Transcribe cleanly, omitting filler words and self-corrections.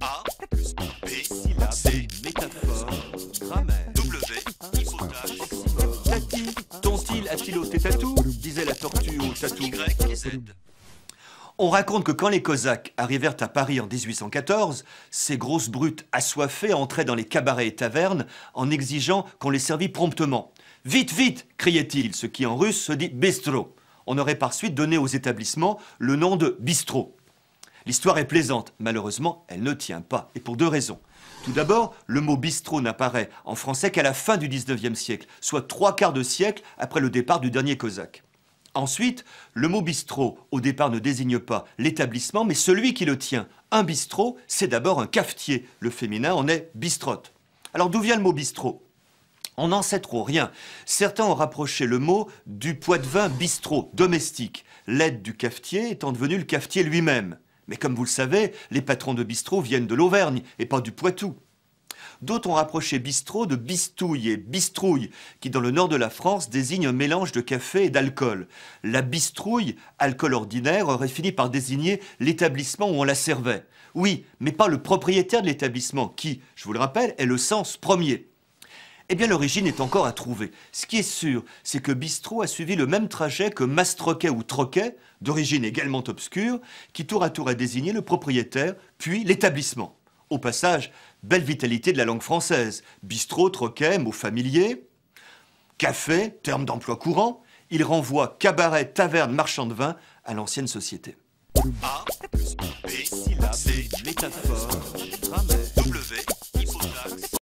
A plus B, C, métaphore, grammaire, W, hypothèse, oxymore. Tati, ton-il a-t-il ôté tatou? Disait la tortue au tatou. Y et Z. On raconte que quand les Cosaques arrivèrent à Paris en 1814, ces grosses brutes assoiffées entraient dans les cabarets et tavernes en exigeant qu'on les servît promptement. « Vite, vite !» criait-il, ce qui en russe se dit « bistro ». On aurait par suite donné aux établissements le nom de bistrot. L'histoire est plaisante, malheureusement, elle ne tient pas, et pour deux raisons. Tout d'abord, le mot bistrot n'apparaît en français qu'à la fin du 19e siècle, soit 3/4 de siècle après le départ du dernier Cosaque. Ensuite, le mot bistrot, au départ, ne désigne pas l'établissement, mais celui qui le tient. Un bistrot, c'est d'abord un cafetier. Le féminin en est bistrotte. Alors d'où vient le mot bistrot? On n'en sait trop rien. Certains ont rapproché le mot du poids de vin bistrot, domestique, l'aide du cafetier étant devenu le cafetier lui-même. Mais comme vous le savez, les patrons de bistrot viennent de l'Auvergne et pas du Poitou. D'autres ont rapproché bistrot de bistouille et bistrouille, qui dans le nord de la France désigne un mélange de café et d'alcool. La bistrouille, alcool ordinaire, aurait fini par désigner l'établissement où on la servait. Oui, mais pas le propriétaire de l'établissement, qui, je vous le rappelle, est le sens premier. Eh bien, l'origine est encore à trouver. Ce qui est sûr, c'est que bistrot a suivi le même trajet que mastroquet ou troquet, d'origine également obscure, qui tour à tour a désigné le propriétaire, puis l'établissement. Au passage, belle vitalité de la langue française. Bistrot, troquet, mot familier. Café, terme d'emploi courant. Il renvoie cabaret, taverne, marchand de vin à l'ancienne société. A plus B, C, Métaphore, W, hypothèse,